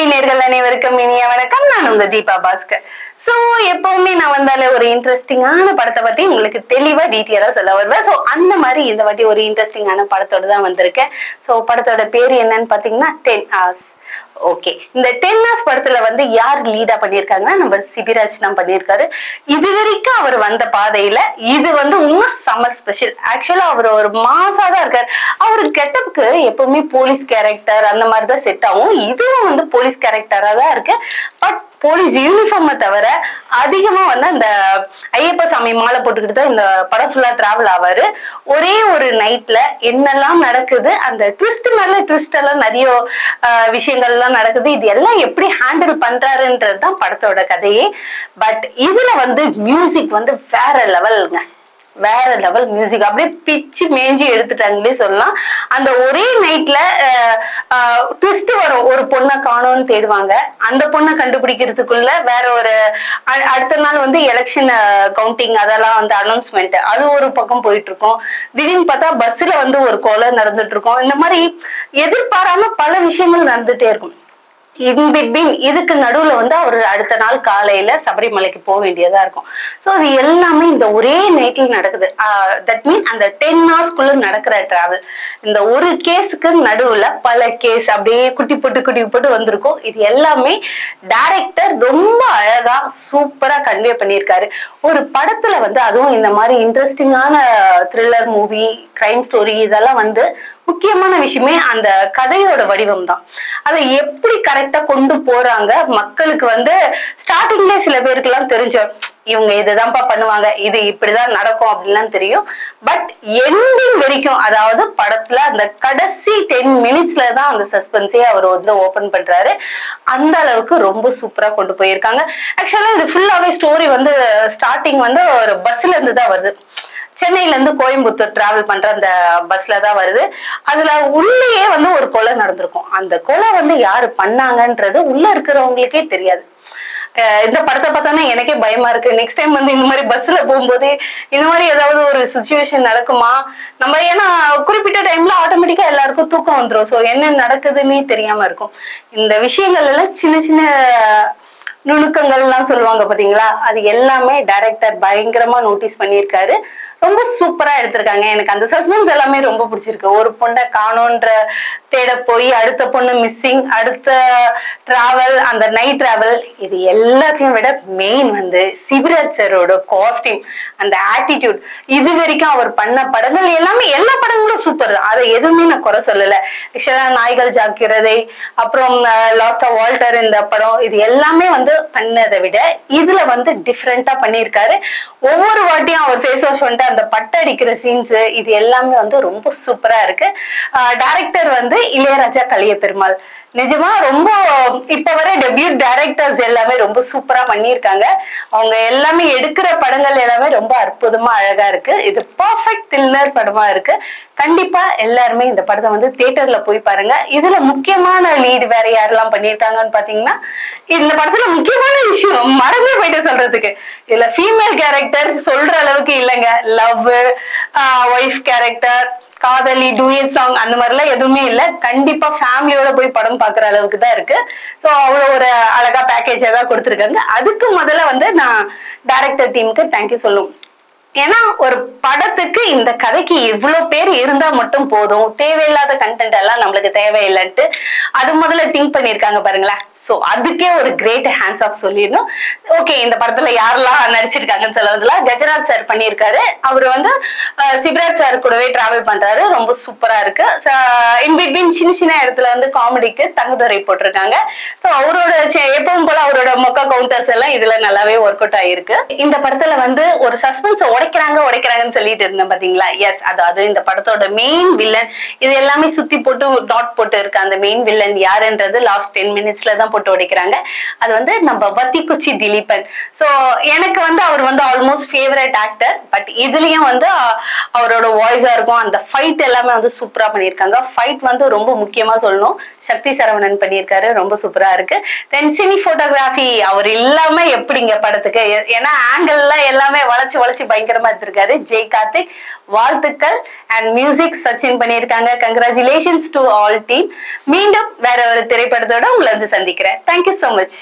Movie நேர்கள் அனைவருக்கும் இனிய வணக்கம். நான் உங்க தீபா பாஸ்கர். சோ எப்பவுமே நான் வந்தாலே ஒரு இன்ட்ரெஸ்டிங்கான படத்தை பத்தி உங்களுக்கு தெளிவா டீட்டெயிலா சொல்ல வருவேன். சோ அந்த மாதிரி இந்த வாட்டி ஒரு இன்ட்ரெஸ்டிங்கான படத்தோட தான் வந்திருக்கேன். சோ படத்தோட பேரு என்னன்னு பாத்தீங்கன்னா 10 hours. ஓகே, இந்த 10 hours படத்துல வந்து யார் லீடா பண்ணிருக்காங்கன்னா நம்ம சிபிராஜ் தான் பண்ணிருக்காரு. இது வரைக்கும் அவர் வந்த பாதையில இது வந்து இன்னும் செம ஸ்பெஷல். ஆக்சுவலா அவர் ஒரு மாசாதான் இருக்காரு. அவரு கெட்டப்புக்கு எப்பவுமே போலீஸ் கேரக்டர் அந்த மாதிரிதான் செட் ஆகும். இதுவும் வந்து போலீஸ் கேரக்டரா தான் இருக்கு. பட் போலீஸ் யூனிஃபார்மை தவிர அதிகமா வந்து அந்த ஐயப்ப சாமி மாலை போட்டுக்கிட்டு தான் இந்த படம் ஃபுல்லா டிராவல் ஆவாரு. ஒரே ஒரு நைட்ல என்னெல்லாம் நடக்குது, அந்த ட்விஸ்ட் மேல ட்விஸ்ட் எல்லாம் நிறைய விஷயங்கள் எல்லாம் நடக்குது. இது எல்லாம் எப்படி ஹேண்டில் பண்றாருன்றதுதான் படத்தோட கதையே. பட் இதுல வந்து மியூசிக் வந்து வேற லெவல்ங்க. வேற லெவல் மியூசிக், அப்படியே பிச்சு மேஞ்சி எடுத்துட்டாங்களே சொல்லலாம். அந்த ஒரே நைட்ல ட்விஸ்ட் வரும். ஒரு பொண்ணை காணோம்னு தேடுவாங்க. அந்த பொண்ணை கண்டுபிடிக்கிறதுக்குள்ள வேற ஒரு அடுத்த நாள் வந்து எலெக்ஷன் கவுண்டிங் அதெல்லாம் வந்து அனௌன்ஸ்மெண்ட் அது ஒரு பக்கம் போயிட்டு இருக்கும். திடீர்னு பார்த்தா பஸ்ல வந்து ஒரு கொலை நடந்துட்டு இருக்கும். இந்த மாதிரி எதிர்பாராம பல விஷயங்கள் நடந்துட்டே இருக்கும். இதுக்கு நடுவுல வந்து அவர் அடுத்த நாள் காலையில சபரிமலைக்கு போக வேண்டியதா இருக்கும். சோ அது எல்லாமே இந்த ஒரே நைட்ல நடக்குது. தட் மீன் அந்த 10 hours நடக்கிற டிராவல். இந்த ஒரு கேஸுக்கு நடுவுல பல கேஸ் அப்படியே குட்டி போட்டு வந்திருக்கும். இது எல்லாமே டைரக்டர் ரொம்ப அழகா சூப்பரா கன்வே பண்ணியிருக்காரு. ஒரு படத்துல வந்து அதுவும் இந்த மாதிரி இன்ட்ரெஸ்டிங்கான த்ரில்லர் மூவி, கிரைம் ஸ்டோரி இதெல்லாம் வந்து முக்கியமான விஷயமே அந்த கதையோட வடிவம் தான். அதை எப்படி கரெக்டா கொண்டு போறாங்க மக்களுக்கு வந்து ஸ்டார்டிங்ல சில பேருக்கு எல்லாம் தெரிஞ்சோம் இவங்க இதுதான்ப்பா பண்ணுவாங்க, இது இப்படிதான் நடக்கும் அப்படின்லாம் தெரியும். பட் எண்டிங் வரைக்கும், அதாவது படத்துல அந்த கடைசி 10 minutesல தான் அந்த சஸ்பென்ஸே அவர் வந்து ஓபன் பண்றாரு. அந்த அளவுக்கு ரொம்ப சூப்பரா கொண்டு போயிருக்காங்க. ஆக்சுவலா இது ஃபுல்லாவே ஸ்டோரி வந்து ஸ்டார்டிங் வந்து ஒரு பஸ்ல இருந்து தான் வருது. சென்னையில இருந்து கோயம்புத்தூர் டிராவல் பண்ற அந்த பஸ்ல தான் வருது. அதுல உள்ளேயே வந்து ஒரு கொலை நடந்திருக்கும். அந்த கொலை வந்து யாரு பண்ணாங்கன்றது உள்ள இருக்கிறவங்களுக்கே தெரியாது. இந்த படத்தை பார்த்தோன்னா எனக்கே பயமா இருக்கு. நெக்ஸ்ட் டைம் வந்து இந்த மாதிரி பஸ்ல போகும்போது இந்த மாதிரி ஏதாவது ஒரு சுச்சுவேஷன் நடக்குமா நம்ம, ஏன்னா குறிப்பிட்ட டைம்ல ஆட்டோமேட்டிக்கா எல்லாருக்கும் தூக்கம் வந்துடும். ஸோ என்ன நடக்குதுன்னே தெரியாம இருக்கும். இந்த விஷயங்கள் எல்லாம் சின்ன சின்ன நுணுக்கங்கள்லாம் சொல்லுவாங்க பாத்தீங்களா, அது எல்லாமே டைரக்டர் பயங்கரமா நோட்டீஸ் பண்ணியிருக்காரு. ரொம்ப சூப்பரா எடுத்திருக்காங்க. எனக்கு அந்த சஸ்பென்ஸ் எல்லாமே ரொம்ப பிடிச்சிருக்கு. ஒரு பொண்ணை காணோன்ற தேட போய் அடுத்த பொண்ணு மிஸ்ஸிங், அடுத்த டிராவல், அந்த நைட் டிராவல், இது எல்லாத்தையும் விட மெயின் வந்து சிபிராஜ் சரோட காஸ்டியூம், அந்த ஆட்டிடியூட். இது வரைக்கும் அவர் பண்ண படங்கள் எல்லாமே எல்லா படங்களும் சூப்பர் தான். அதை எதுவுமே நான் குறை சொல்லல. ஆக்சுவலா நாய்கள் ஜாக்கிரதை, அப்புறம் லாஸ்டா வால்டர், இந்த படம், இது எல்லாமே வந்து பண்ணதை விட இதுல வந்து டிஃப்ரெண்டா பண்ணியிருக்காரு. ஒவ்வொரு வாட்டியும் அவர் ஃபேஸ் வாஷ் பண்ணிட்டு அந்த பட்டு அடிக்கிற சீன்ஸ் இது எல்லாமே வந்து ரொம்ப சூப்பரா இருக்கு. டைரக்டர் வந்து இளையராஜா கலியபெருமாள். நிஜமா ரொம்ப இப்ப வரை டெபியூட் டைரக்டர்ஸ் எல்லாமே ரொம்ப சூப்பரா பண்ணியிருக்காங்க. அவங்க எல்லாமே எடுக்கிற படங்கள் எல்லாமே ரொம்ப அற்புதமா அழகா இருக்கு. இது பர்ஃபெக்ட் த்ரில்லர் படமா இருக்கு. கண்டிப்பா எல்லாருமே இந்த படத்தை வந்து தியேட்டர்ல போய் பாருங்க. இதுல முக்கியமான லீடு வேற யாரெல்லாம் பண்ணியிருக்காங்கன்னு பாத்தீங்கன்னா, இந்த படத்துல முக்கியமான விஷயம் மறந்தே போயிட்டு சொல்றதுக்கு, இதுல ஃபீமேல் கேரக்டர் சொல்ற அளவுக்கு இல்லைங்க. லவ், ஒய்ஃப் கேரக்டர், காதலி, டூயட் சாங் அந்த மாதிரிலாம் எதுவுமே இல்லை. கண்டிப்பா ஃபேமிலியோட போய் படம் பாக்குற அளவுக்கு தான் இருக்கு. ஸோ அவ்வளோ ஒரு அழகா பேக்கேஜா தான் கொடுத்துருக்காங்க. அதுக்கு முதல்ல வந்து நான் டைரக்டர் டீமுக்கு தேங்க்யூ சொல்லும். ஏன்னா ஒரு படத்துக்கு இந்த கதைக்கு இவ்வளவு பேர் இருந்தா மட்டும் போதும், தேவையில்லாத கண்டென்ட் எல்லாம் நம்மளுக்கு தேவையில்லைன்ட்டு அது முதல்ல திங்க் பண்ணிருக்காங்க பாருங்களேன். சோ அதுக்கே ஒரு கிரேட் ஹேண்ட்ஸ் ஆஃப் சொல்லிடணும். ஓகே, இந்த படத்துல யாரெல்லாம் நடிச்சிருக்காங்கன்னு சொல்றதுல கஜராஜ் சார் பண்ணியிருக்காரு. அவரு வந்து சிவராஜ் சார் கூடவே டிராவல் பண்றாரு. ரொம்ப சூப்பரா இருக்கு. இன்பிட்வீன் சின்ன சின்ன இடத்துல வந்து காமெடிக்கு தங்குதுரை போட்டிருக்காங்க. சோ அவரோட எப்பவும் போல அவரோட மொக்க கவுண்டர்ஸ் எல்லாம் இதுல நல்லாவே ஒர்க் அவுட் ஆயிருக்கு. இந்த படத்துல வந்து ஒரு சஸ்பென்ஸ் உடைக்கிறாங்கன்னு சொல்லிட்டு இருந்தேன் பாத்தீங்களா. எஸ், அதாவது இந்த படத்தோட மெயின் வில்லன். இது எல்லாமே சுத்தி போட்டு டாட் போட்டு இருக்கு. அந்த மெயின் வில்லன் யாருன்றது லாஸ்ட் 10 minutesல தான் போட்டு உடைக்கிறாங்க. அது வந்து நம்ம வத்திக்குச்சி திலீபன். சோ எனக்கு வந்து அவர் வந்து ஆல்மோஸ்ட் ஃபேவரட் ஆக்டர். பட் இதுலயும் வந்து அவரோட வாய்ஸா இருக்கும், அந்த ஃபைட் எல்லாமே வந்து சூப்பரா பண்ணியிருக்காங்க. ஃபைட் வந்து ரொம்ப முக்கியமா சொல்லணும், சக்தி சரவணன் பண்ணியிருக்காரு. ரொம்ப சூப்பரா இருக்கு. தென் சினி போட்டோகிராஃபி அவர் இல்லாம எப்படிங்க படத்துக்கு, ஏன்னா ஆங்கிள் எல்லாமே வளைச்சு பயங்கரமா எடுத்திருக்காரு. ஜெய் கார்த்திக் வாழ்த்துக்கள். அண்ட் மியூசிக் சச்சின் பண்ணியிருக்காங்க. Congratulations to all team. மீண்டும் வேற ஒரு திரைப்படத்தோட உங்களை வந்து சந்திக்கிறேன். நினைக்கிறேன். Thank you so much.